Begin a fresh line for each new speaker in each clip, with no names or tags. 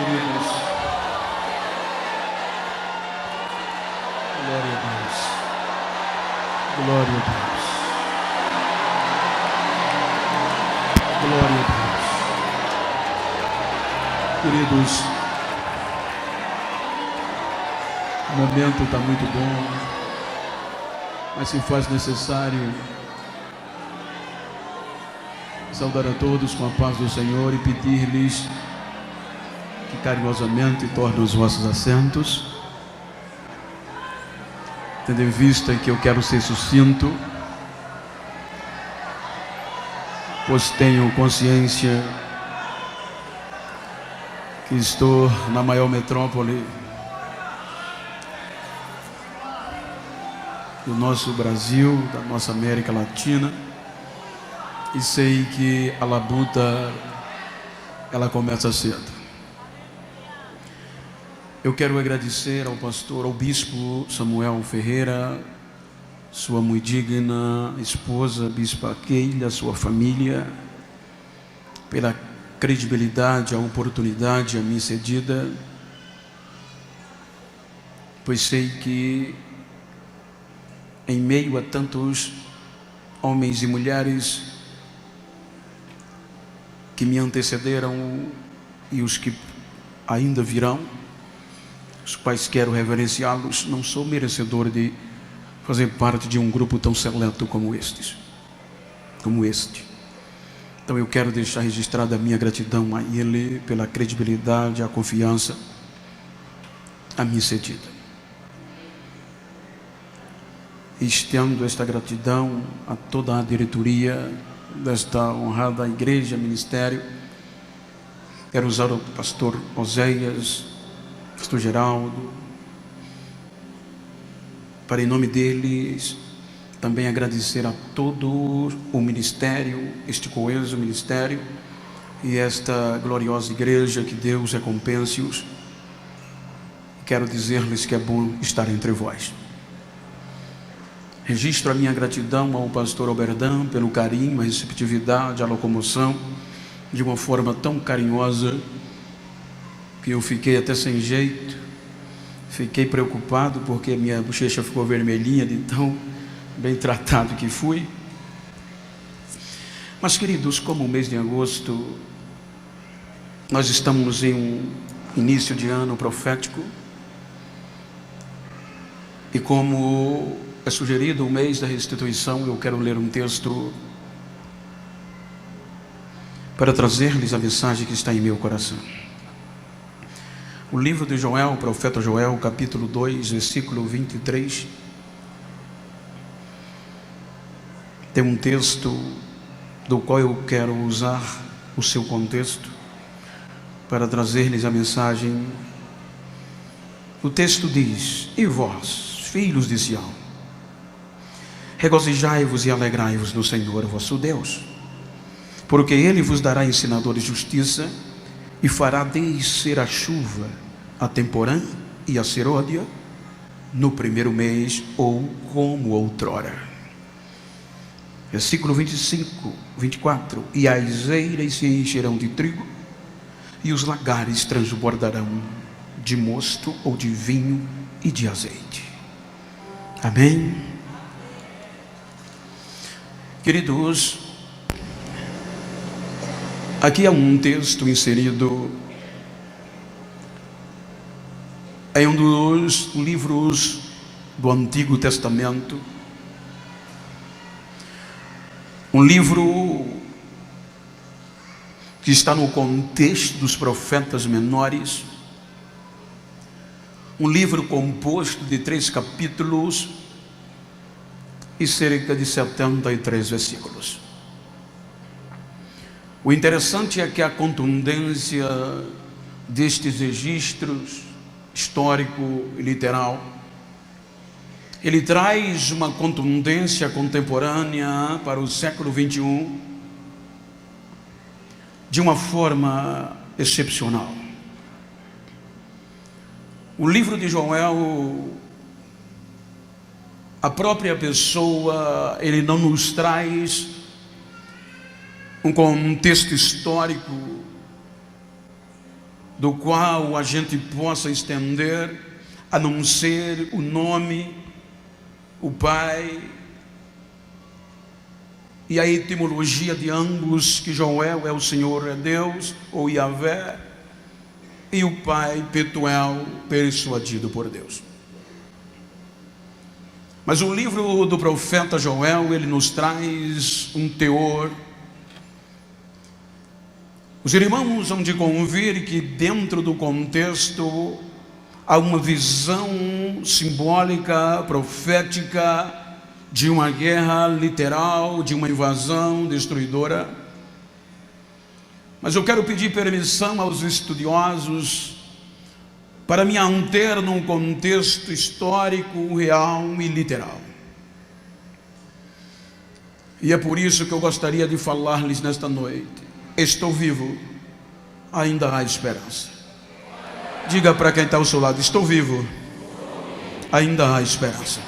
queridos. Glória a Deus. Glória a Deus. Glória a Deus. Queridos, o momento está muito bom, mas se faz necessário saudar a todos com a paz do Senhor e pedir-lhes que carinhosamente tornem os vossos assentos, tendo em vista que eu quero ser sucinto, pois tenho consciência que estou na maior metrópole do nosso Brasil, da nossa América Latina, e sei que a labuta ela começa cedo. Eu quero agradecer ao pastor, ao bispo Samuel Ferreira, sua muito digna esposa, bispa Keila, sua família, pela credibilidade, a oportunidade a mim cedida, pois sei que em meio a tantos homens e mulheres que me antecederam e os que ainda virão, os quais quero reverenciá-los, não sou merecedor de fazer parte de um grupo tão seleto como este. Então eu quero deixar registrada a minha gratidão a ele pela credibilidade, a confiança a mim cedida. Estendo esta gratidão a toda a diretoria desta honrada igreja, ministério. Quero usar o pastor Oséias, pastor Geraldo, para em nome deles também agradecer a todo o ministério, este coeso ministério e esta gloriosa igreja, que Deus recompense-os. Quero dizer-lhes que é bom estar entre vós. Registro a minha gratidão ao pastor Oberdan pelo carinho, a receptividade, a locomoção, de uma forma tão carinhosa que eu fiquei até sem jeito, fiquei preocupado porque minha bochecha ficou vermelhinha de tão bem tratado que fui. Mas, queridos, como o mês de agosto, nós estamos em um início de ano profético, e como é sugerido o mês da restituição, eu quero ler um texto para trazer-lhes a mensagem que está em meu coração. O livro de Joel, o profeta Joel, capítulo 2, versículo 23, tem um texto do qual eu quero usar o seu contexto para trazer-lhes a mensagem. O texto diz: e vós, filhos de Sião, regozijai-vos e alegrai-vos no Senhor vosso Deus, porque Ele vos dará ensinadores de justiça e fará descer a chuva, a temporã e a serôdia no primeiro mês, ou como outrora. Versículo 25, 24: e as eiras se encherão de trigo, e os lagares transbordarão de mosto ou de vinho e de azeite. Amém? Queridos, aqui há um texto inserido em um dos livros do Antigo Testamento, um livro que está no contexto dos profetas menores, um livro composto de 3 capítulos e cerca de 73 versículos. O interessante é que a contundência destes registros histórico e literal, ele traz uma contundência contemporânea para o século 21 de uma forma excepcional. O livro de Joel, a própria pessoa, ele não nos traz um contexto histórico do qual a gente possa estender, a não ser o nome, o Pai, e a etimologia de ambos, que Joel é o Senhor, é Deus, ou Yahvé, e o pai Petuel, persuadido por Deus. Mas o livro do profeta Joel, ele nos traz um teor. Os irmãos hão de convir que dentro do contexto há uma visão simbólica, profética, de uma guerra literal, de uma invasão destruidora. Mas eu quero pedir permissão aos estudiosos para me manter num contexto histórico, real e literal. E é por isso que eu gostaria de falar-lhes nesta noite: estou vivo, ainda há esperança. Diga para quem está ao seu lado: estou vivo, ainda há esperança.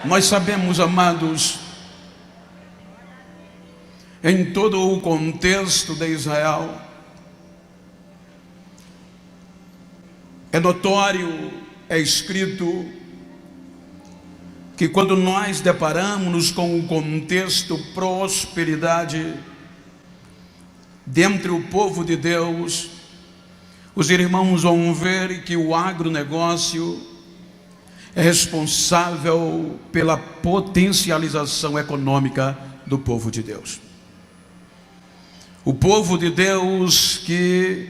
Nós sabemos, amados, em todo o contexto de Israel, é notório, é escrito, que quando nós deparamos com o contexto prosperidade dentre o povo de Deus, os irmãos vão ver que o agronegócio é responsável pela potencialização econômica do povo de Deus. O povo de Deus que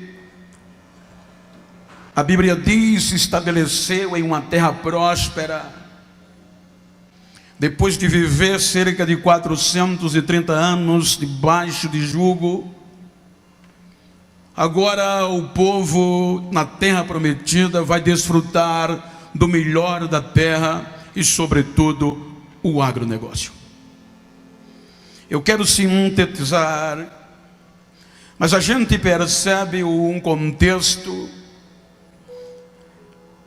a Bíblia diz se estabeleceu em uma terra próspera, depois de viver cerca de 430 anos debaixo de jugo. Agora o povo na terra prometida vai desfrutar do melhor da terra e, sobretudo, o agronegócio. Eu quero sintetizar, mas a gente percebe um contexto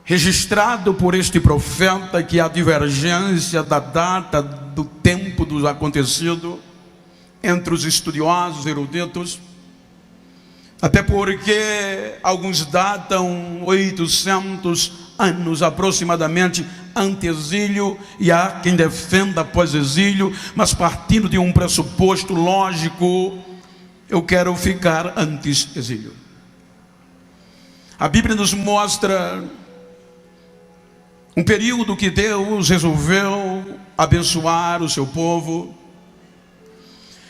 registrado por este profeta, que é a divergência da data, do tempo do acontecido entre os estudiosos eruditos, até porque alguns datam 800 anos aproximadamente ante-exílio, e há quem defenda pós-exílio, mas partindo de um pressuposto lógico, eu quero ficar antes-exílio. A Bíblia nos mostra um período que Deus resolveu abençoar o seu povo,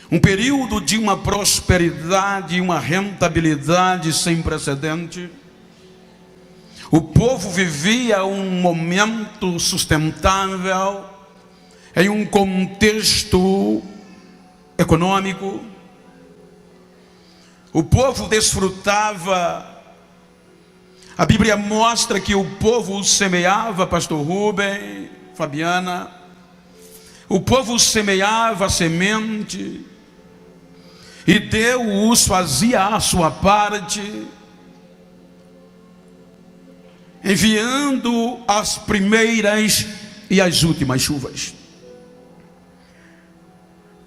um período de uma prosperidade e uma rentabilidade sem precedente. O povo vivia um momento sustentável em um contexto econômico. O povo desfrutava. A Bíblia mostra que o povo semeava, pastor Rubem, Fabiana, o povo semeava a semente, e Deus fazia a sua parte, enviando as primeiras e as últimas chuvas.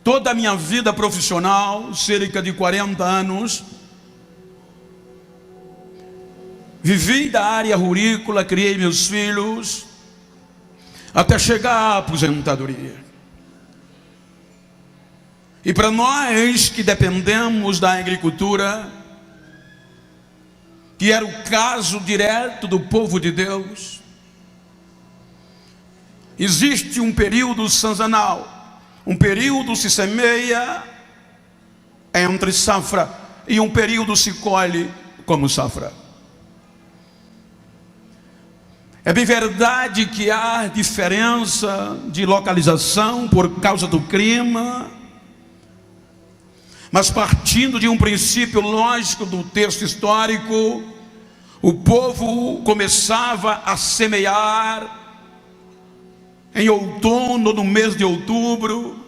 Toda a minha vida profissional, cerca de 40 anos, vivi da área rurícola, criei meus filhos, até chegar à aposentadoria. E para nós que dependemos da agricultura, que era o caso direto do povo de Deus, existe um período sazonal, um período se semeia entre safra, e um período se colhe como safra. É bem verdade que há diferença de localização por causa do clima, mas partindo de um princípio lógico do texto histórico, o povo começava a semear em outono, no mês de outubro,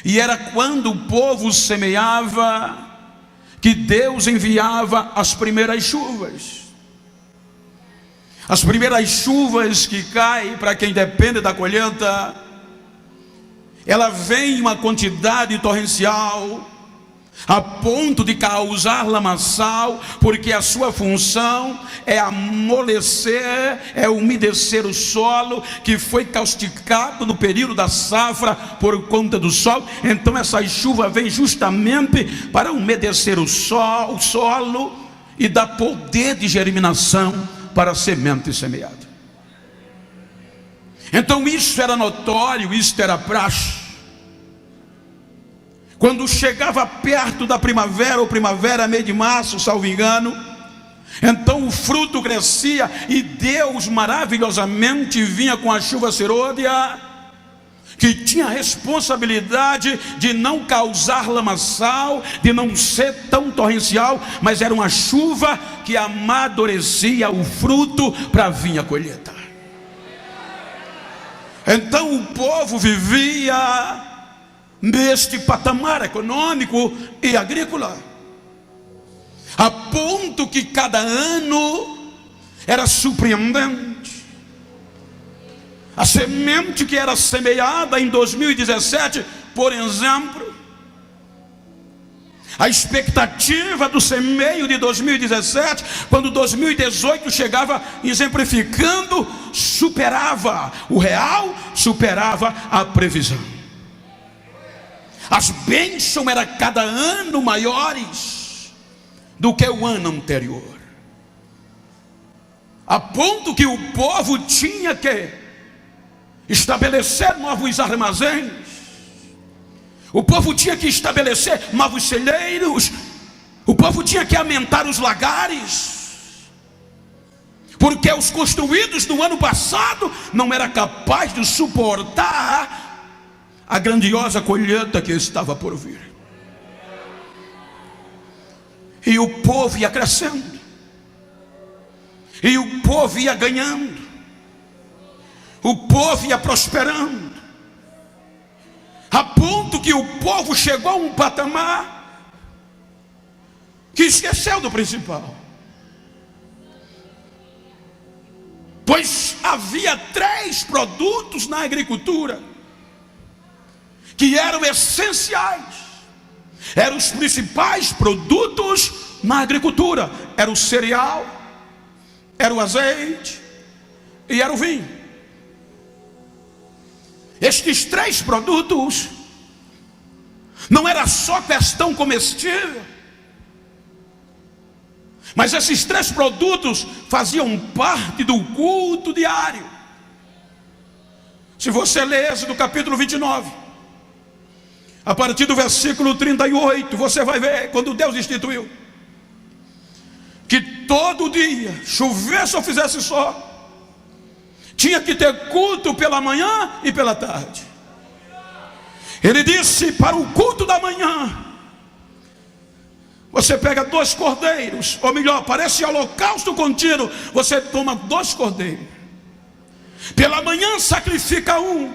e era quando o povo semeava que Deus enviava as primeiras chuvas. As primeiras chuvas que caem para quem depende da colheita, ela vem em uma quantidade torrencial, a ponto de causar lamaçal, porque a sua função é amolecer, é umedecer o solo que foi causticado no período da safra por conta do sol. Então essa chuva vem justamente para umedecer o solo e dar poder de germinação para a semente semeada. Então isso era notório, isso era praxe. Quando chegava perto da primavera, ou primavera, mês de março, salvo engano, então o fruto crescia e Deus maravilhosamente vinha com a chuva serôdia, que tinha a responsabilidade de não causar lamaçal, de não ser tão torrencial, mas era uma chuva que amadurecia o fruto para vir a colheita. Então o povo vivia neste patamar econômico e agrícola, a ponto que cada ano era surpreendente. A semente que era semeada em 2017, por exemplo, a expectativa do semeio de 2017, quando 2018 chegava, exemplificando, superava o real, superava a previsão. As bênçãos eram cada ano maiores do que o ano anterior, a ponto que o povo tinha que estabelecer novos armazéns, o povo tinha que estabelecer novos celeiros, o povo tinha que aumentar os lagares, porque os construídos no ano passado não era capaz de suportar a grandiosa colheita que estava por vir. E o povo ia crescendo, e o povo ia ganhando, o povo ia prosperando, a ponto que o povo chegou a um patamar que esqueceu do principal. Pois havia 3 produtos na agricultura que eram essenciais, eram os principais produtos na agricultura: era o cereal, era o azeite e era o vinho. Estes 3 produtos não era só questão comestível, mas esses 3 produtos faziam parte do culto diário. Se você ler do capítulo 29, a partir do versículo 38, você vai ver quando Deus instituiu que todo dia, chovesse ou fizesse sol, tinha que ter culto pela manhã e pela tarde. Ele disse: para o culto da manhã, você pega 2 cordeiros, ou melhor, parece holocausto contínuo, você toma 2 cordeiros, pela manhã sacrifica um,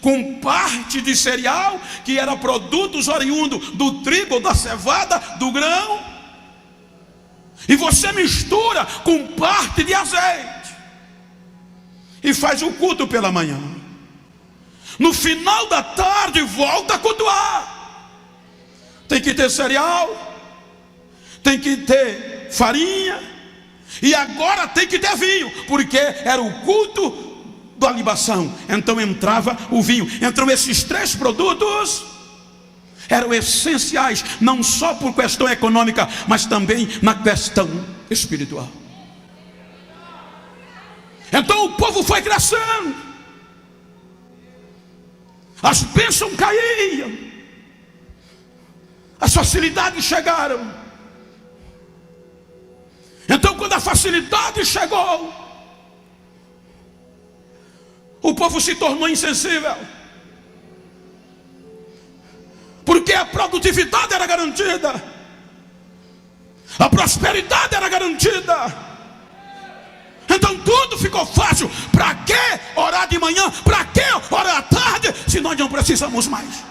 com parte de cereal, que era produtos oriundos do trigo, da cevada, do grão, e você mistura com parte de azeite, e faz o culto pela manhã. No final da tarde volta a cultuar. Tem que ter cereal, tem que ter farinha, e agora tem que ter vinho, porque era o culto da libação. Então entrava o vinho. Então esses 3 produtos eram essenciais, não só por questão econômica, mas também na questão espiritual. Então o povo foi crescendo, as bênçãos caíam, as facilidades chegaram. Então quando a facilidade chegou, o povo se tornou insensível, porque a produtividade era garantida, a prosperidade era garantida. Então tudo ficou fácil. Para que orar de manhã? Para que orar à tarde, se nós não precisamos mais?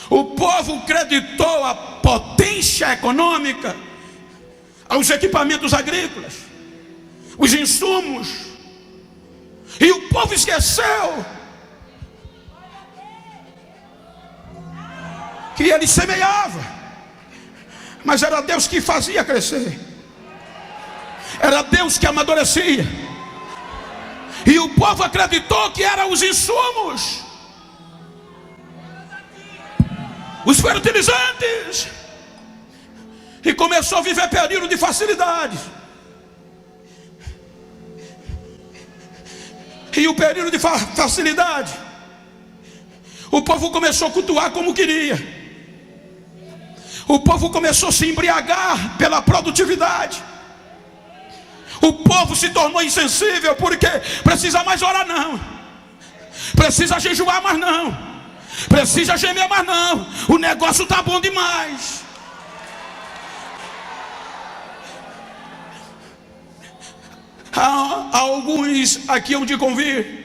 O povo creditou a potência econômica aos equipamentos agrícolas, os insumos, e o povo esqueceu que ele semeava, mas era Deus que fazia crescer, era Deus que amadurecia. E o povo acreditou que eram os insumos, os fertilizantes, e começou a viver período de facilidade. E o período de facilidade, o povo começou a cultuar como queria. O povo começou a se embriagar pela produtividade. O povo se tornou insensível, porque precisa mais orar não, precisa jejuar mais não, precisa gemer mais não, o negócio está bom demais. Há alguns aqui onde convir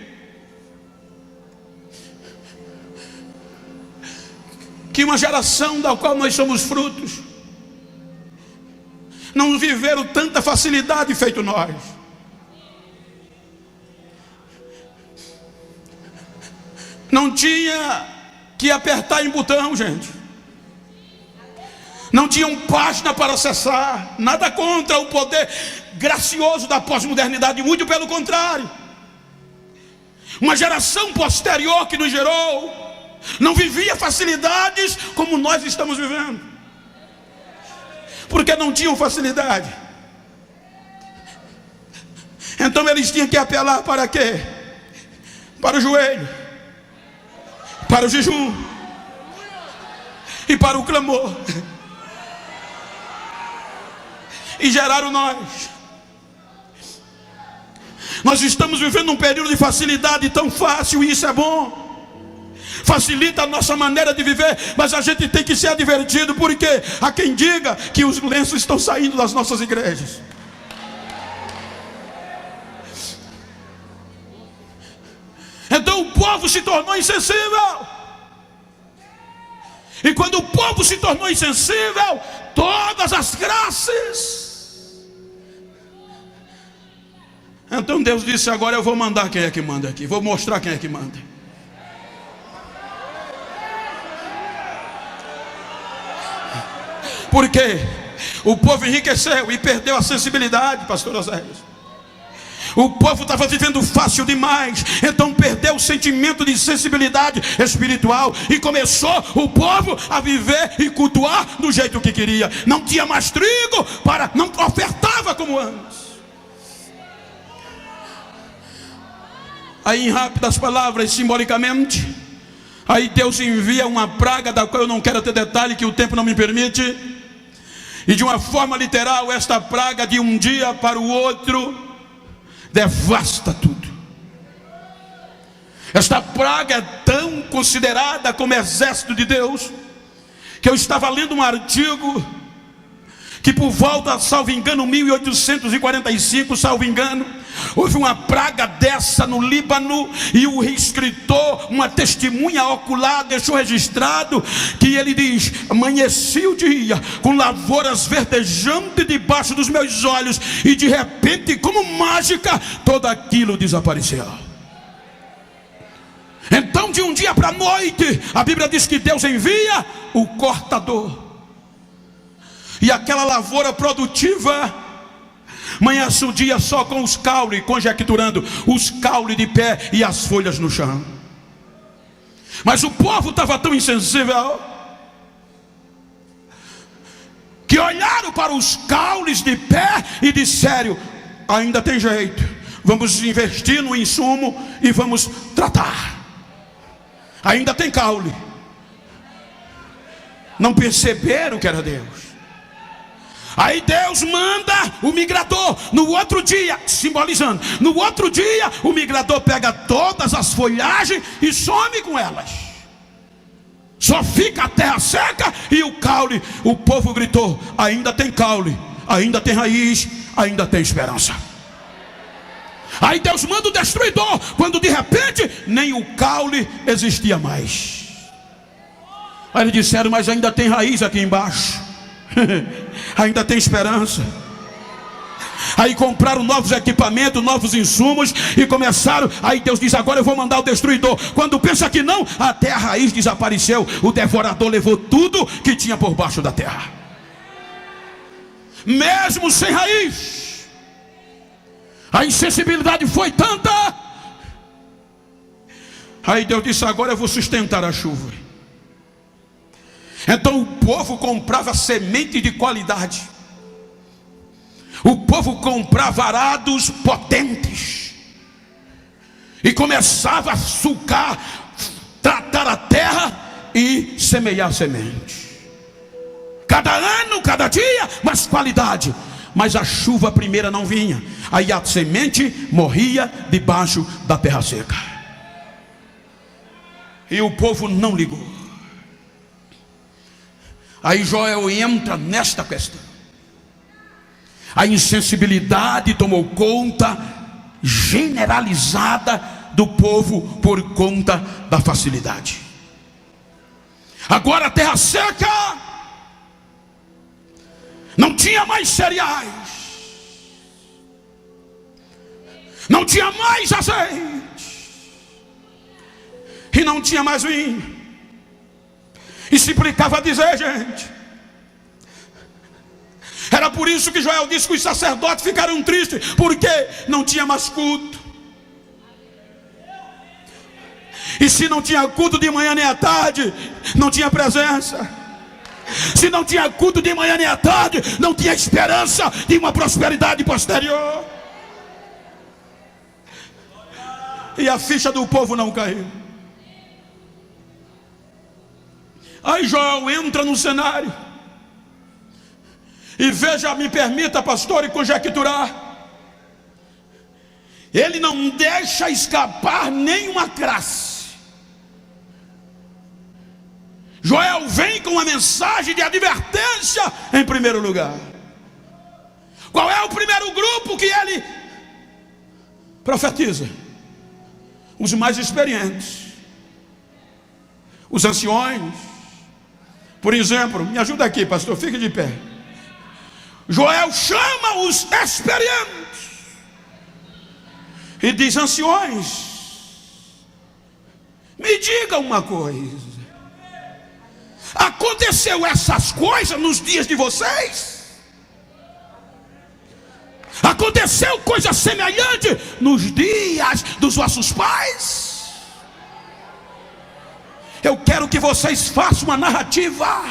que uma geração da qual nós somos frutos não viveram tanta facilidade feito nós. Não tinha que apertar em botão, gente. Não tinham página para acessar. Nada contra o poder gracioso da pós-modernidade, muito pelo contrário. Uma geração posterior que nos gerou não vivia facilidades como nós estamos vivendo, porque não tinham facilidade. Então eles tinham que apelar para quê? Para o joelho, para o jejum e para o clamor. E geraram nós. Nós estamos vivendo um período de facilidade tão fácil, e isso é bom. Facilita a nossa maneira de viver, mas a gente tem que ser advertido, porque há quem diga que os lenços estão saindo das nossas igrejas. Então o povo se tornou insensível. E quando o povo se tornou insensível, todas as graças. Então Deus disse: agora eu vou mandar quem é que manda aqui, vou mostrar quem é que manda. Porque o povo enriqueceu e perdeu a sensibilidade, pastor Oséias. O povo estava vivendo fácil demais, então perdeu o sentimento de sensibilidade espiritual e começou o povo a viver e cultuar do jeito que queria. Não tinha mais trigo, não ofertava como antes. Aí, em rápidas palavras, simbolicamente, aí Deus envia uma praga da qual eu não quero ter detalhe, que o tempo não me permite. E de uma forma literal, esta praga de um dia para o outro devasta tudo. Esta praga é tão considerada como exército de Deus, que eu estava lendo um artigo que por volta, salvo engano, 1845, salvo engano, houve uma praga dessa no Líbano, e o escritor, uma testemunha ocular, deixou registrado que ele diz: amanheci o dia com lavouras verdejantes debaixo dos meus olhos, e de repente, como mágica, tudo aquilo desapareceu. Então, de um dia para a noite, a Bíblia diz que Deus envia o cortador, e aquela lavoura produtiva amanhece o dia só com os caules, conjecturando, os caules de pé e as folhas no chão. Mas o povo estava tão insensível que olharam para os caules de pé e disseram: ainda tem jeito, vamos investir no insumo e vamos tratar. Ainda tem caule. Não perceberam que era Deus. Aí Deus manda o migrador. No outro dia, simbolizando, no outro dia o migrador pega todas as folhagens e some com elas. Só fica a terra seca e o caule. O povo gritou: ainda tem caule, ainda tem raiz, ainda tem esperança. Aí Deus manda o destruidor, quando de repente nem o caule existia mais. Aí eles disseram: mas ainda tem raiz aqui embaixo. Ainda tem esperança. Aí compraram novos equipamentos, novos insumos e começaram. Aí Deus diz: agora eu vou mandar o destruidor. Quando pensa que não, até a raiz desapareceu. O devorador levou tudo que tinha por baixo da terra. Mesmo sem raiz, a insensibilidade foi tanta. Aí Deus disse: agora eu vou sustentar a chuva. Então o povo comprava semente de qualidade. O povo comprava arados potentes e começava a sulcar, tratar a terra e semear semente. Cada ano, cada dia, mais qualidade. Mas a chuva primeira não vinha. Aí a semente morria debaixo da terra seca. E o povo não ligou. Aí Joel entra nesta questão. A insensibilidade tomou conta generalizada do povo por conta da facilidade. Agora a terra seca, não tinha mais cereais, não tinha mais azeite, e não tinha mais vinho. E se implicava a dizer, gente, era por isso que Joel disse que os sacerdotes ficaram tristes, porque não tinha mais culto. E se não tinha culto de manhã nem à tarde, não tinha presença. Se não tinha culto de manhã nem à tarde, não tinha esperança de uma prosperidade posterior. E a ficha do povo não caiu. Aí Joel entra no cenário. E veja, me permita, pastor, e conjecturar. Ele não deixa escapar nenhuma classe. Joel vem com uma mensagem de advertência em primeiro lugar. Qual é o primeiro grupo que ele profetiza? Os mais experientes, os anciões. Por exemplo, me ajuda aqui, pastor, fique de pé. Joel chama os experientes e diz: anciões, me diga uma coisa. Aconteceu essas coisas nos dias de vocês? Aconteceu coisa semelhante nos dias dos vossos pais? Eu quero que vocês façam uma narrativa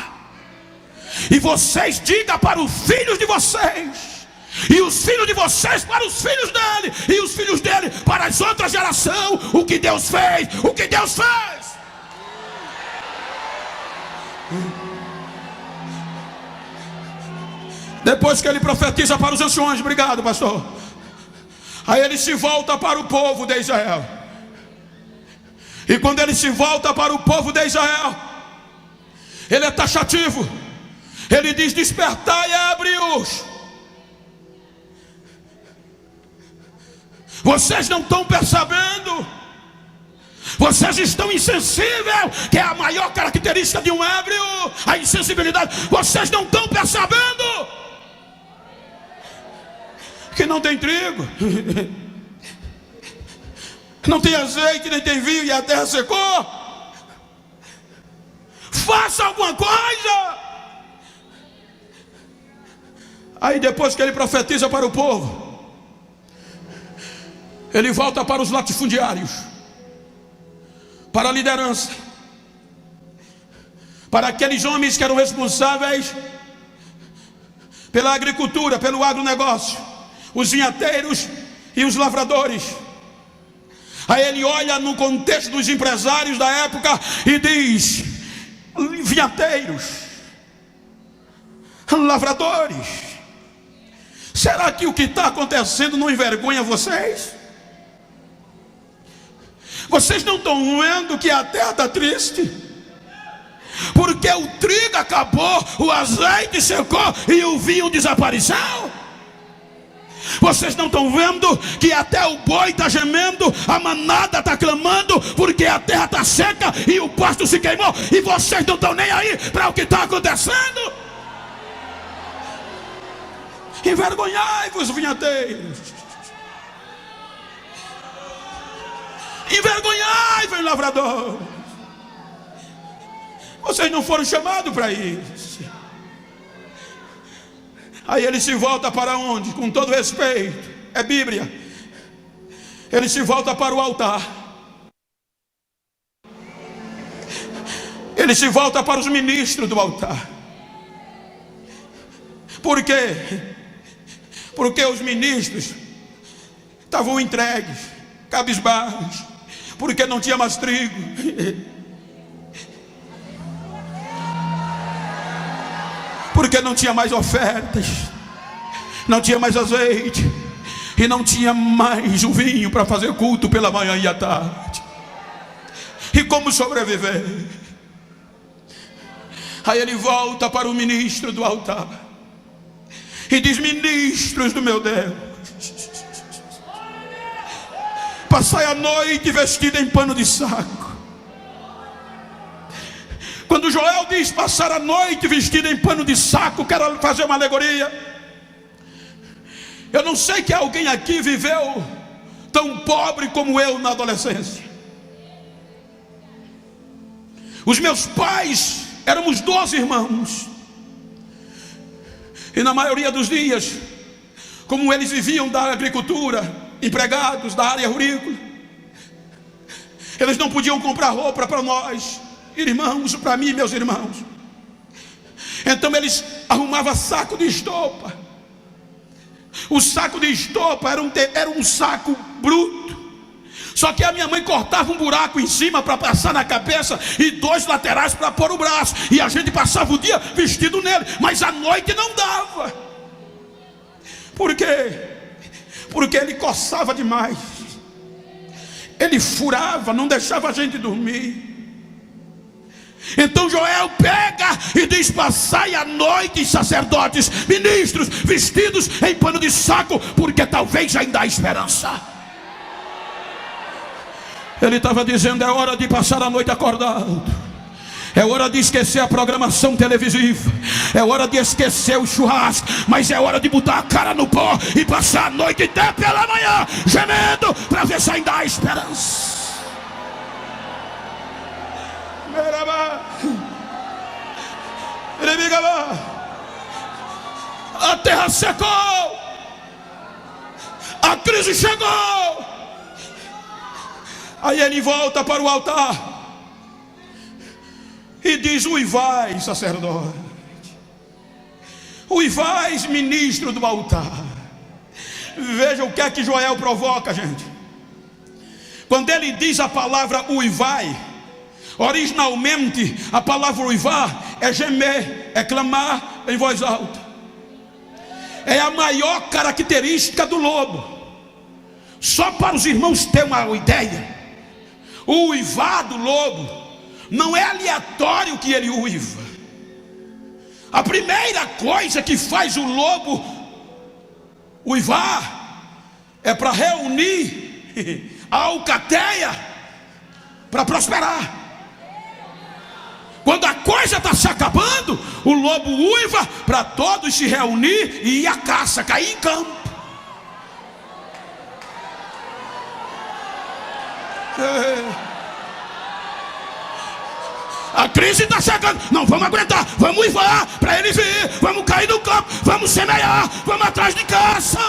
e vocês digam para os filhos de vocês, e os filhos de vocês para os filhos dele, e os filhos dele para as outras gerações, o que Deus fez, o que Deus fez. Depois que ele profetiza para os anciões, obrigado, pastor, aí ele se volta para o povo de Israel. E quando ele se volta para o povo de Israel, ele é taxativo. Ele diz: despertai e abre-os. Vocês não estão percebendo? Vocês estão insensíveis, que é a maior característica de um ébrio, a insensibilidade. Vocês não estão percebendo que não tem trigo, não tem azeite, nem tem vinho, e a terra secou. Faça alguma coisa. Aí depois que ele profetiza para o povo, ele volta para os latifundiários, para a liderança, para aqueles homens que eram responsáveis pela agricultura, pelo agronegócio, os vinhateiros e os lavradores. Aí ele olha no contexto dos empresários da época e diz: vinhateiros, lavradores, será que o que está acontecendo não envergonha vocês? Vocês não estão vendo que a terra está triste? Porque o trigo acabou, o azeite secou e o vinho desapareceu. Vocês não estão vendo que até o boi está gemendo, a manada está clamando, porque a terra está seca e o pasto se queimou, e vocês não estão nem aí para o que está acontecendo? Envergonhai-vos, vinhateiros. Envergonhai-vos, lavrador. Vocês não foram chamados para isso. Aí ele se volta para onde? Com todo respeito, é Bíblia. Ele se volta para o altar. Ele se volta para os ministros do altar. Por quê? Porque os ministros estavam entregues, cabisbaixos, porque não tinha mais trigo. Porque não tinha mais ofertas, não tinha mais azeite, e não tinha mais o vinho para fazer culto pela manhã e à tarde. E como sobreviver? Aí ele volta para o ministro do altar e diz: ministros do meu Deus, passai a noite vestida em pano de saco. Quando Joel diz passar a noite vestido em pano de saco, quero fazer uma alegoria. Eu não sei que alguém aqui viveu tão pobre como eu na adolescência. Os meus pais, éramos 12 irmãos, e na maioria dos dias, como eles viviam da agricultura, empregados da área rurícola, eles não podiam comprar roupa para nós, irmãos, para mim e meus irmãos. Então eles arrumavam saco de estopa. O saco de estopa era um saco bruto. Só que a minha mãe cortava um buraco em cima para passar na cabeça e 2 laterais para pôr o braço. E a gente passava o dia vestido nele, mas à noite não dava. Por quê? Porque ele coçava demais. Ele furava, não deixava a gente dormir. Então Joel pega e diz: passai a noite, sacerdotes, ministros, vestidos em pano de saco, porque talvez ainda há esperança. Ele estava dizendo: é hora de passar a noite acordado, é hora de esquecer a programação televisiva, é hora de esquecer o churrasco, mas é hora de botar a cara no pó e passar a noite até pela manhã, gemendo, para ver se ainda há esperança. A terra secou, a crise chegou. Aí ele volta para o altar e diz: uivai, sacerdote, uivai, ministro do altar. Veja o que é que Joel provoca, gente. Quando ele diz a palavra uivai, originalmente a palavra uivar é gemer, é clamar em voz alta. É a maior característica do lobo. Só para os irmãos terem uma ideia, o uivar do lobo não é aleatório que ele uiva. A primeira coisa que faz o lobo uivar é para reunir a alcateia para prosperar. Quando a coisa está se acabando, o lobo uiva para todos se reunir e ir à caça, cair em campo. A crise está chegando, não vamos aguentar, vamos uivar para ele vir, vamos cair no campo, vamos semear, vamos atrás de caça.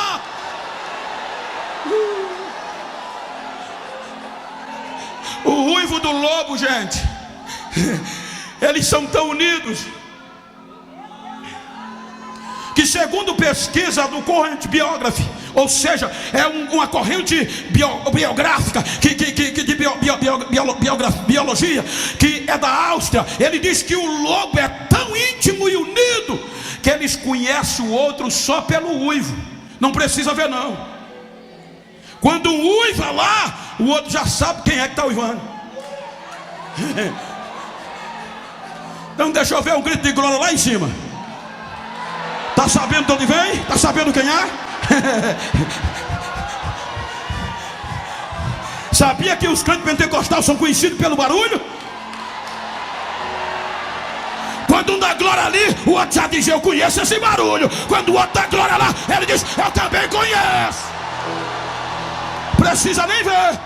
O uivo do lobo, gente, eles são tão unidos que, segundo pesquisa do Current Biography, ou seja, é uma corrente biográfica de biologia, que é da Áustria, ele diz que o lobo é tão íntimo e unido que eles conhecem o outro só pelo uivo, não precisa ver não. Quando um uiva lá, o outro já sabe quem é que está uivando. Então deixa eu ver um grito de glória lá em cima. Está sabendo de onde vem? Está sabendo quem é? Sabia que os crentes pentecostais são conhecidos pelo barulho? Quando um dá glória ali, o outro já diz: eu conheço esse barulho. Quando o outro dá glória lá, ele diz: eu também conheço. Precisa nem ver.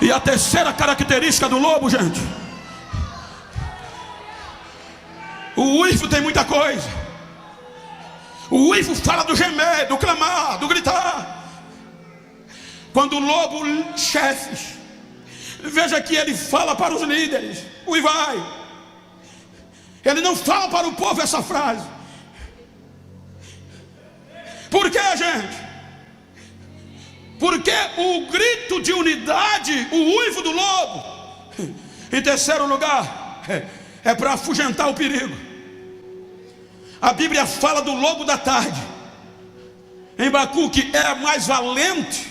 E a terceira característica do lobo, gente, o uivo tem muita coisa. O uivo fala do gemer, do clamar, do gritar. Quando o lobo, chefes, veja que ele fala para os líderes: uivai. Ele não fala para o povo essa frase. Por quê, gente? Porque o grito de unidade, o uivo do lobo, em terceiro lugar, é para afugentar o perigo. A Bíblia fala do lobo da tarde. Em Abacuque é a mais valente,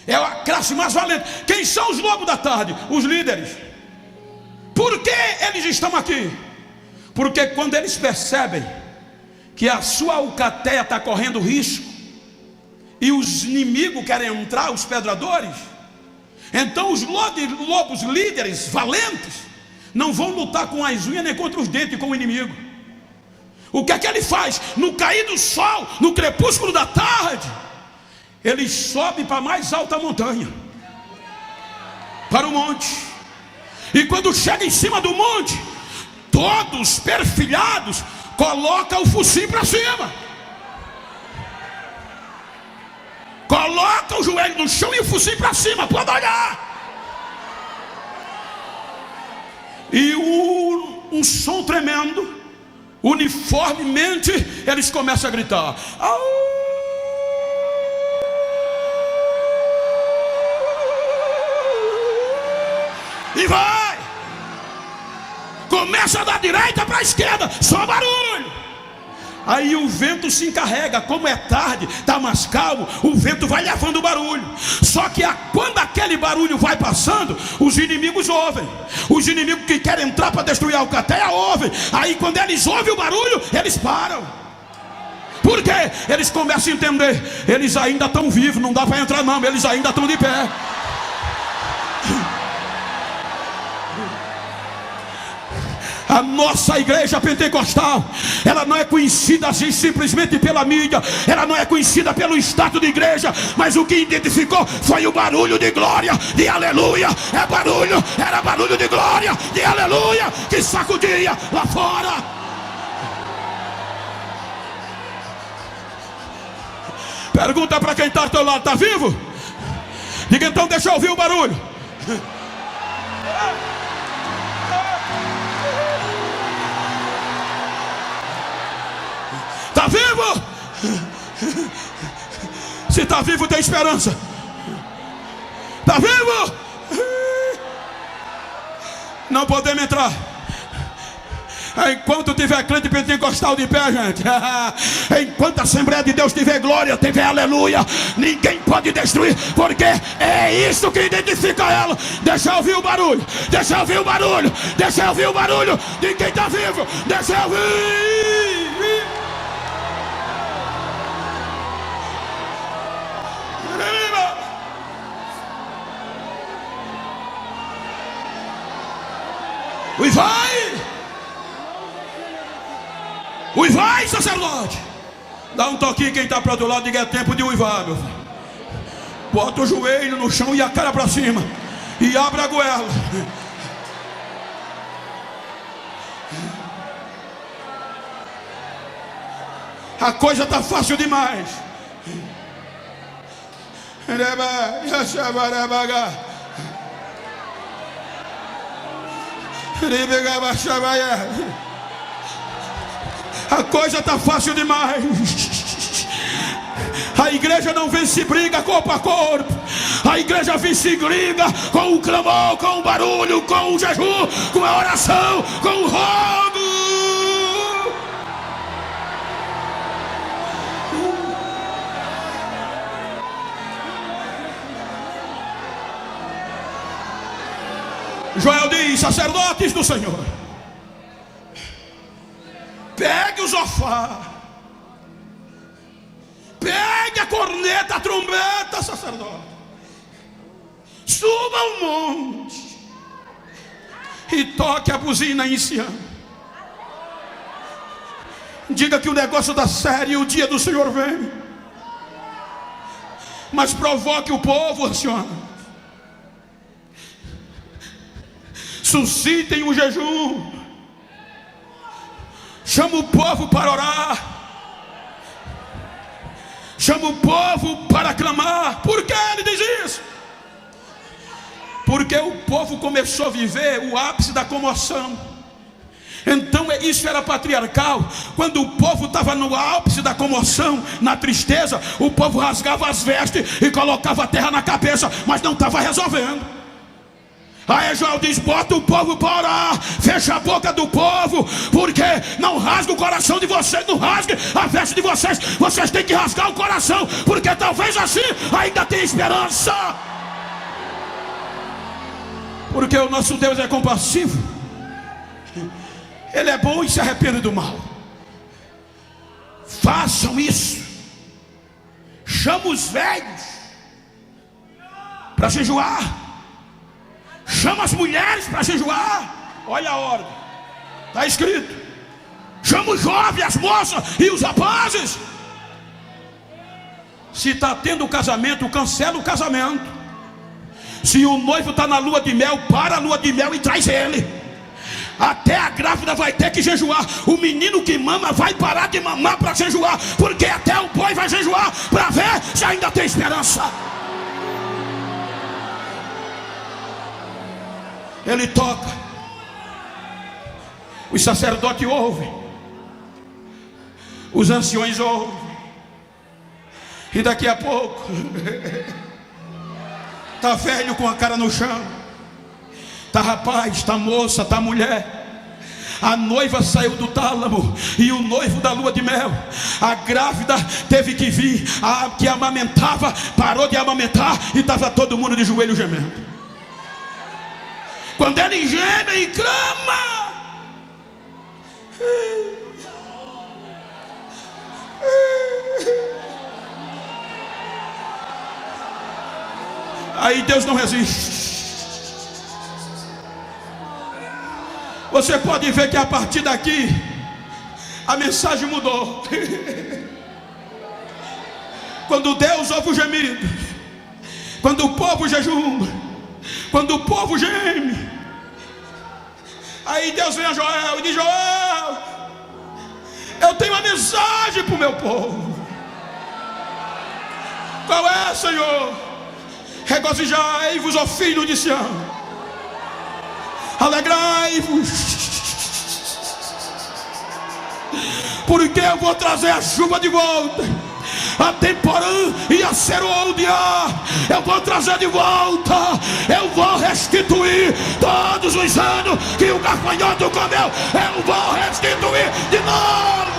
é a classe mais valente. Quem são os lobos da tarde? Os líderes. Por que eles estão aqui? Porque quando eles percebem que a sua alcateia está correndo risco e os inimigos querem entrar, os pedradores, então os lobos líderes valentes não vão lutar com as unhas nem contra os dentes com o inimigo. O que é que ele faz? No cair do sol, no crepúsculo da tarde, ele sobe para a mais alta montanha, para o monte. E quando chega em cima do monte, todos perfilhados, coloca o focinho para cima, coloca o joelho no chão e o focinho para cima, pode olhar. E um som tremendo, uniformemente eles começam a gritar: au! E vai, começa da direita para a esquerda, só barulho. Aí o vento se encarrega, como é tarde, está mais calmo, o vento vai levando o barulho. Só que quando aquele barulho vai passando, os inimigos ouvem. Os inimigos que querem entrar para destruir a alcateia ouvem. Aí quando eles ouvem o barulho, eles param. Por quê? Eles começam a entender: eles ainda estão vivos, não dá para entrar não, eles ainda estão de pé. A nossa igreja pentecostal, ela não é conhecida assim simplesmente pela mídia, ela não é conhecida pelo status de igreja, mas o que identificou foi o barulho de glória, de aleluia. Era barulho de glória, de aleluia, que sacudia lá fora. Pergunta para quem está ao teu lado: está vivo? Diga então: deixa eu ouvir o barulho. Está vivo? Se está vivo, tem esperança. Está vivo? Não podemos entrar enquanto tiver crente pentecostal de pé, gente. Enquanto a Assembleia de Deus tiver glória, tiver aleluia, ninguém pode destruir, porque é isso que identifica ela. Deixa eu ouvir o barulho, deixa eu ouvir o barulho, deixa eu ouvir o barulho de quem está vivo. Deixa eu ouvir. Uivai, sacerdote. Dá um toquinho quem está para o outro lado, diga: é tempo de uivar, meu filho. Bota o joelho no chão e a cara para cima, e abre a goela. A coisa está fácil demais. A coisa está fácil demais. A igreja não vence briga corpo a corpo. A igreja vence briga com o clamor, com o barulho, com o jejum, com a oração, com o rogo. Joel diz: sacerdotes do Senhor, pegue o zofar, pegue a corneta, a trombeta, sacerdote, suba ao monte, e toque a buzina em Sião. Diga que o negócio está sério e o dia do Senhor vem. Mas provoque o povo, Senhor. Suscitem o jejum. Chama o povo para orar. Chama o povo para clamar. Por que ele diz isso? Porque o povo começou a viver o ápice da comoção. Então isso era patriarcal. Quando o povo estava no ápice da comoção, na tristeza, o povo rasgava as vestes e colocava a terra na cabeça, mas não estava resolvendo. Aí Joel diz: bota o povo para orar, fecha a boca do povo, porque não rasga o coração de vocês, não rasgue a veste de vocês. Vocês têm que rasgar o coração, porque talvez assim ainda tenha esperança. Porque o nosso Deus é compassivo, Ele é bom e se arrepende do mal. Façam isso. Chama os velhos para jejuar. Chama as mulheres para jejuar. Olha a ordem, está escrito: chama os jovens, as moças e os rapazes. Se está tendo casamento, cancela o casamento. Se o noivo está na lua de mel, para a lua de mel e traz ele. Até a grávida vai ter que jejuar. O menino que mama vai parar de mamar para jejuar, porque até o boi vai jejuar para ver se ainda tem esperança. Ele toca, os sacerdotes ouvem, os anciões ouvem, e daqui a pouco está velho com a cara no chão, está rapaz, está moça, está mulher. A noiva saiu do tálamo e o noivo da lua de mel. A grávida teve que vir. A que amamentava parou de amamentar e estava todo mundo de joelho gemendo. Quando ele geme e clama, aí Deus não resiste. Você pode ver que a partir daqui a mensagem mudou. Quando Deus ouve o gemido, quando o povo jejuma, quando o povo geme, aí Deus vem a Joel e diz: Joel, eu tenho uma mensagem para o meu povo. Qual é, Senhor? Regozijai-vos, ó filho de Sião, alegrai-vos, porque eu vou trazer a chuva de volta, a temporã e a serôdia. Eu vou trazer de volta. Eu vou restituir todos os anos que o gafanhoto comeu. Eu vou restituir de novo.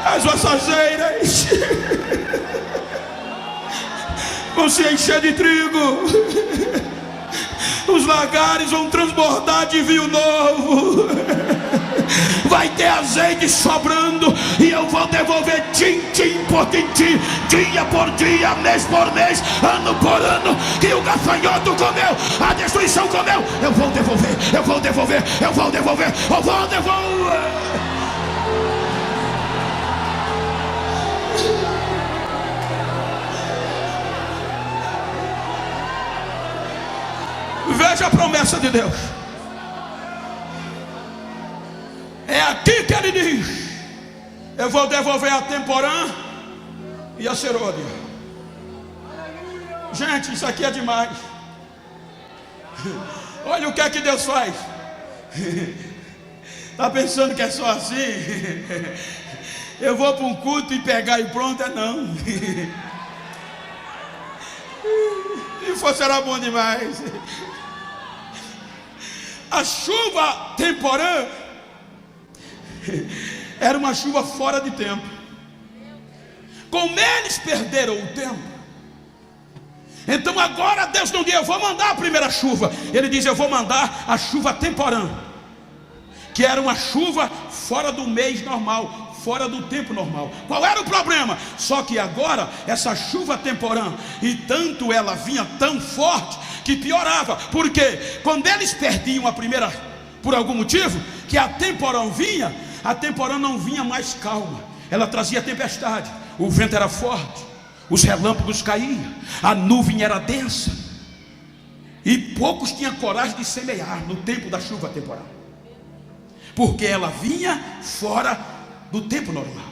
As vassajeiras vão se encher de trigo, os lagares vão transbordar de vinho novo, vai ter azeite sobrando, e eu vou devolver tintim por tintim, dia por dia, mês por mês, ano por ano, que o gafanhoto comeu, a destruição comeu. Eu vou devolver, eu vou devolver, eu vou devolver, eu vou devolver. Veja a promessa de Deus. É aqui que ele diz: eu vou devolver a temporã e a serôdia. Gente, isso aqui é demais. Olha o que é que Deus faz. Está pensando que é só assim? Eu vou para um culto e pegar e pronto? É não. Se fosse era bom demais. A chuva temporã era uma chuva fora de tempo. Como eles perderam o tempo, Então agora Deus não diz: eu vou mandar a primeira chuva. Ele diz: eu vou mandar a chuva temporã, que era uma chuva fora do mês normal, fora do tempo normal. Qual era o problema? Só que agora essa chuva temporã, e tanto ela vinha tão forte que piorava. Porque quando eles perdiam a primeira, por algum motivo, que a temporã vinha, a temporã não vinha mais calma, ela trazia tempestade. O vento era forte, os relâmpagos caíam, a nuvem era densa, e poucos tinham coragem de semear no tempo da chuva temporã, porque ela vinha fora do tempo normal.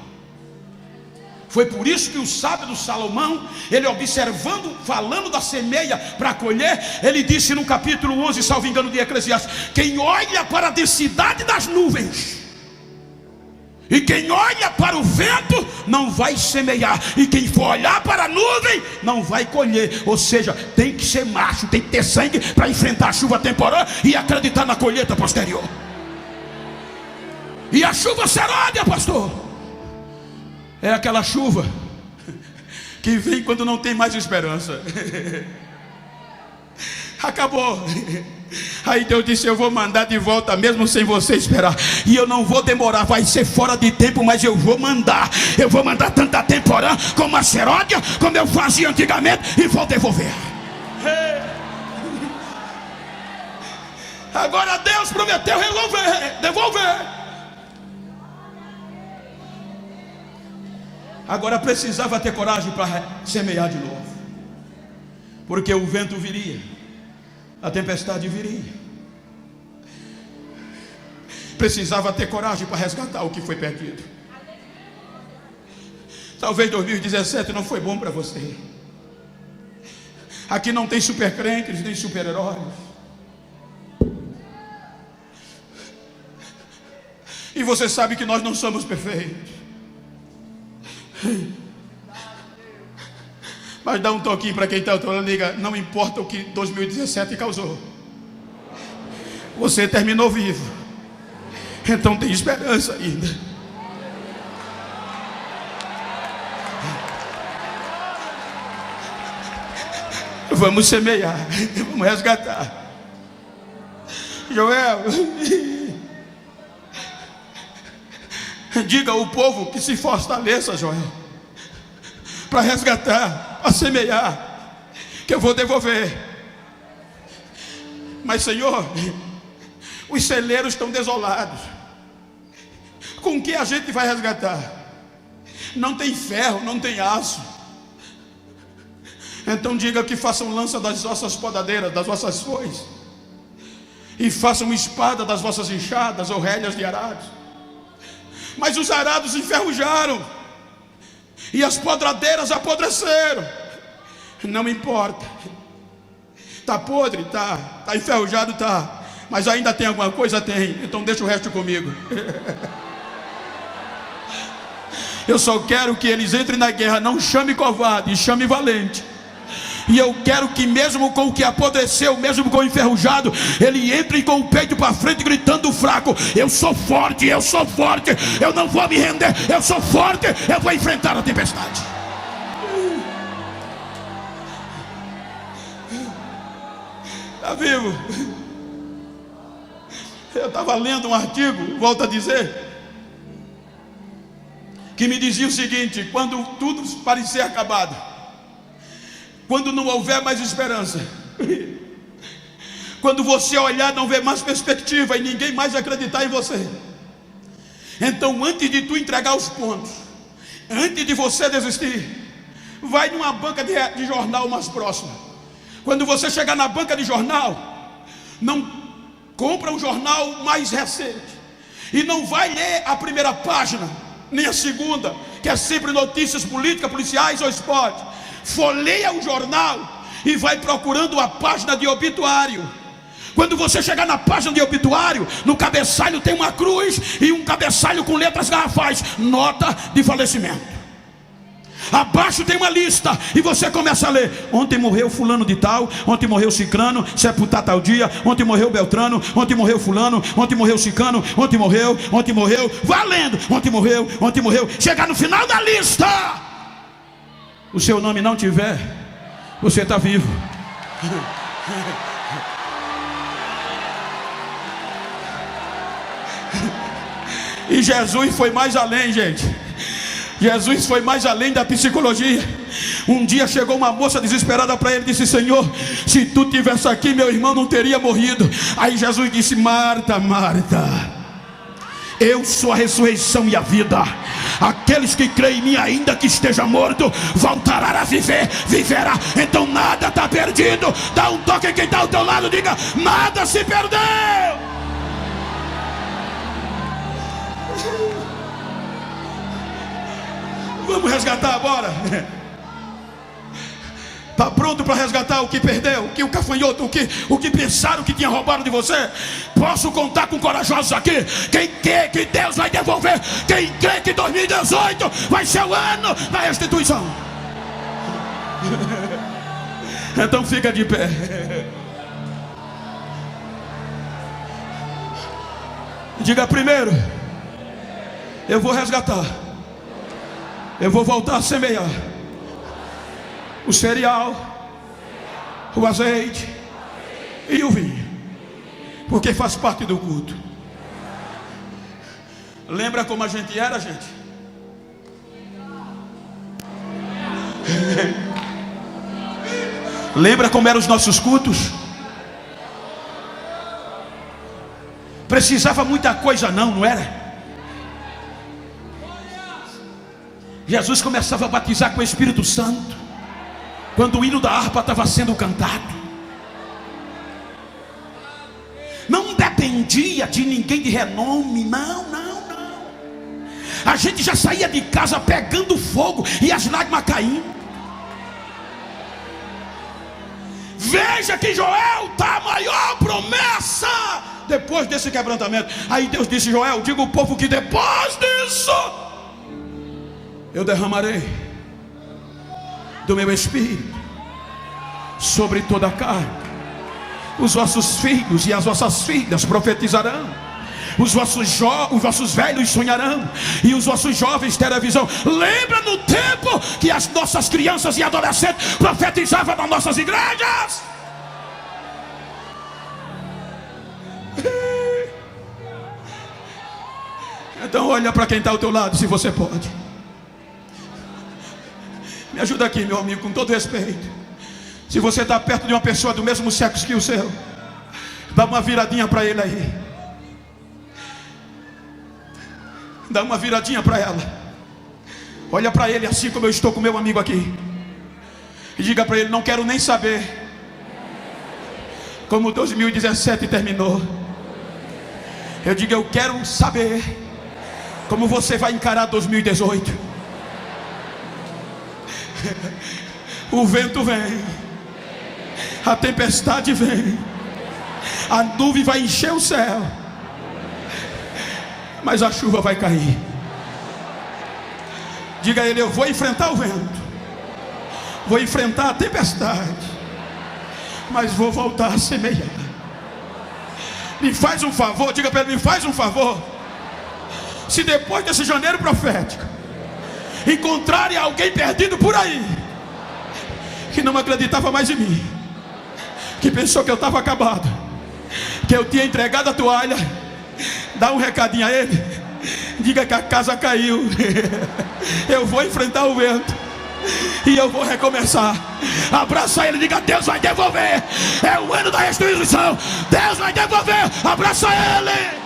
Foi por isso que o sábio do Salomão, ele observando, falando da semeia para colher, ele disse no capítulo 11, salvo engano, de Eclesiastes: quem olha para a densidade das nuvens e quem olha para o vento não vai semear, e quem for olhar para a nuvem não vai colher. Ou seja, tem que ser macho, tem que ter sangue para enfrentar a chuva temporã e acreditar na colheita posterior. E a chuva serôdia, pastor, é aquela chuva que vem quando não tem mais esperança. Acabou. Aí Deus disse: eu vou mandar de volta mesmo sem você esperar. E eu não vou demorar, vai ser fora de tempo, mas eu vou mandar. Eu vou mandar tanta temporã como a seródia, como eu fazia antigamente, e vou devolver. Agora Deus prometeu devolver. Agora precisava ter coragem para semear de novo, porque o vento viria, a tempestade viria. Precisava ter coragem para resgatar o que foi perdido. Talvez 2017 não foi bom para você. Aqui não tem super crentes nem super heróis. E você sabe que nós não somos perfeitos. Mas dá um toquinho para quem está ao teu lado, liga: não importa o que 2017 causou, você terminou vivo, então tem esperança ainda. Vamos semear, vamos resgatar. Joel, diga ao povo que se fortaleça, Joel, para resgatar, para semear, que eu vou devolver. Mas, Senhor, os celeiros estão desolados. Com que a gente vai resgatar? Não tem ferro, não tem aço. Então diga que façam lança das vossas podadeiras, das vossas foices, e façam espada das vossas enxadas ou rédeas de arados. Mas os arados enferrujaram e as podadeiras apodreceram. Não importa, está podre, está enferrujado, está, mas ainda tem alguma coisa? Tem. Então deixa o resto comigo. Eu só quero que eles entrem na guerra, não chame covarde, chame valente. E eu quero que mesmo com o que apodreceu, mesmo com o enferrujado, ele entre com o peito para frente, gritando fraco: eu sou forte, eu não vou me render, eu sou forte, eu vou enfrentar a tempestade. Está vivo? Eu estava lendo um artigo, volto a dizer, que me dizia o seguinte: quando tudo parecer acabado, quando não houver mais esperança, quando você olhar não ver mais perspectiva e ninguém mais acreditar em você, então antes de tu entregar os pontos, antes de você desistir, vai numa banca de jornal mais próxima. Quando você chegar na banca de jornal, não compra um jornal mais recente e não vai ler a primeira página nem a segunda, que é sempre notícias políticas, policiais ou esporte. Folheia o jornal e vai procurando a página de obituário. Quando você chegar na página de obituário, no cabeçalho tem uma cruz e um cabeçalho com letras garrafais: nota de falecimento. Abaixo tem uma lista e você começa a ler: ontem morreu fulano de tal, ontem morreu cicrano, sepultar tal dia, ontem morreu beltrano, ontem morreu fulano, ontem morreu cicano, ontem morreu, valendo, ontem morreu. Chegar no final da lista, o seu nome não tiver, Você está vivo. E Jesus foi mais além, gente. Jesus foi mais além da psicologia. Um dia chegou uma moça desesperada para ele e disse: Senhor, se tu tivesse aqui, meu irmão não teria morrido. Aí Jesus disse: Marta, Marta, eu sou a ressurreição e a vida. Aqueles que creem em mim, ainda que esteja morto, voltará a viver, viverá. Então nada está perdido. Dá um toque em quem está ao teu lado, diga: nada se perdeu. Vamos resgatar agora. Está pronto para resgatar o que perdeu, o que o gafanhoto, o que pensaram que tinha roubado de você? Posso contar com corajosos aqui? Quem quer que Deus vai devolver? Quem crê que 2018 vai ser o ano da restituição? Então fica de pé. Diga: primeiro, eu vou resgatar. Eu vou voltar a semear o cereal, o azeite e o vinho, porque faz parte do culto. Lembra como a gente era, gente? Lembra como eram os nossos cultos? Precisava muita coisa não era? Jesus começava a batizar com o Espírito Santo quando o hino da harpa estava sendo cantado. Não dependia de ninguém de renome, não. A gente já saía de casa pegando fogo e as lágrimas caindo. Veja que Joel está a maior promessa depois desse quebrantamento. Aí Deus disse: Joel, diga ao povo que depois disso eu derramarei do meu espírito sobre toda a carne. Os vossos filhos e as vossas filhas profetizarão. Os vossos velhos sonharão. E os vossos jovens terão visão. Lembra no tempo que as nossas crianças e adolescentes profetizavam nas nossas igrejas? Então olha para quem está ao teu lado, se você pode. Me ajuda aqui, meu amigo, com todo respeito. Se você está perto de uma pessoa do mesmo sexo que o seu, dá uma viradinha para ele aí. Dá uma viradinha para ela. Olha para ele assim como eu estou com meu amigo aqui. E diga para ele: não quero nem saber como 2017 terminou. Eu digo: eu quero saber como você vai encarar 2018. O vento vem, a tempestade vem, a nuvem vai encher o céu, mas a chuva vai cair. Diga a ele: eu vou enfrentar o vento, vou enfrentar a tempestade, mas vou voltar a semear. Me faz um favor, diga para ele: me faz um favor. Se depois desse janeiro profético encontrarem alguém perdido por aí, que não acreditava mais em mim, que pensou que eu estava acabado, que eu tinha entregado a toalha, dá um recadinho a ele, diga que a casa caiu. Eu vou enfrentar o vento e eu vou recomeçar. Abraça ele e diga: Deus vai devolver. É o ano da restituição. Deus vai devolver. Abraça ele.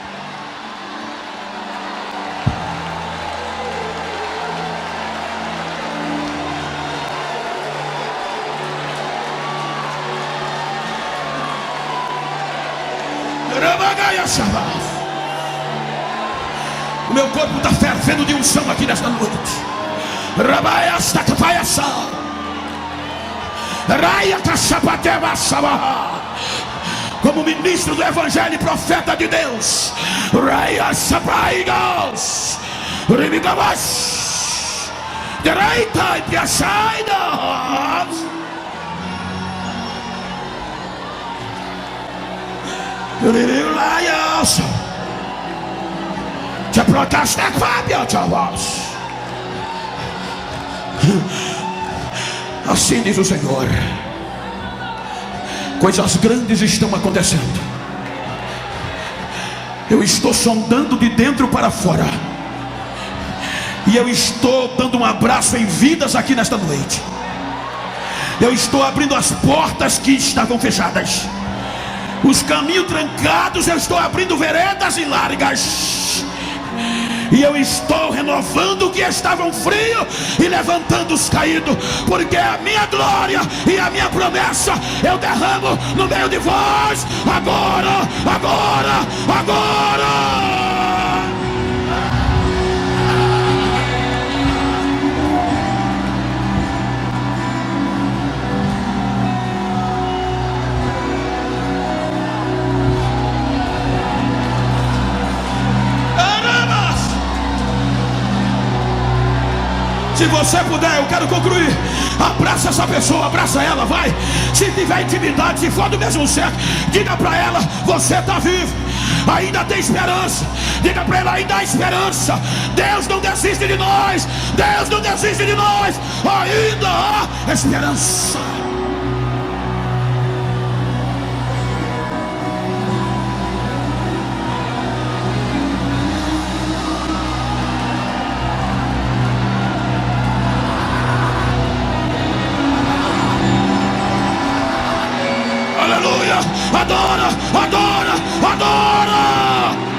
O meu corpo está fervendo de unção aqui nesta noite. Como ministro do Evangelho e profeta de Deus, direita e piaçaida. Te protesta, Fábio, Assim diz o Senhor: coisas grandes estão acontecendo. Eu estou sondando de dentro para fora, e eu estou dando um abraço em vidas aqui nesta noite. Eu estou abrindo as portas que estavam fechadas, os caminhos trancados. Eu estou abrindo veredas e largas, e eu estou renovando o que estavam frios e levantando os caídos, porque a minha glória e a minha promessa eu derramo no meio de vós, agora, agora, agora. Se você puder, eu quero concluir. Abraça essa pessoa, abraça ela, vai. Se tiver intimidade, se for do mesmo sexo, diga para ela: você está vivo, ainda tem esperança. Diga para ela: ainda há esperança. Deus não desiste de nós, Deus não desiste de nós, ainda há esperança. Aleluia, adora, adora, adora.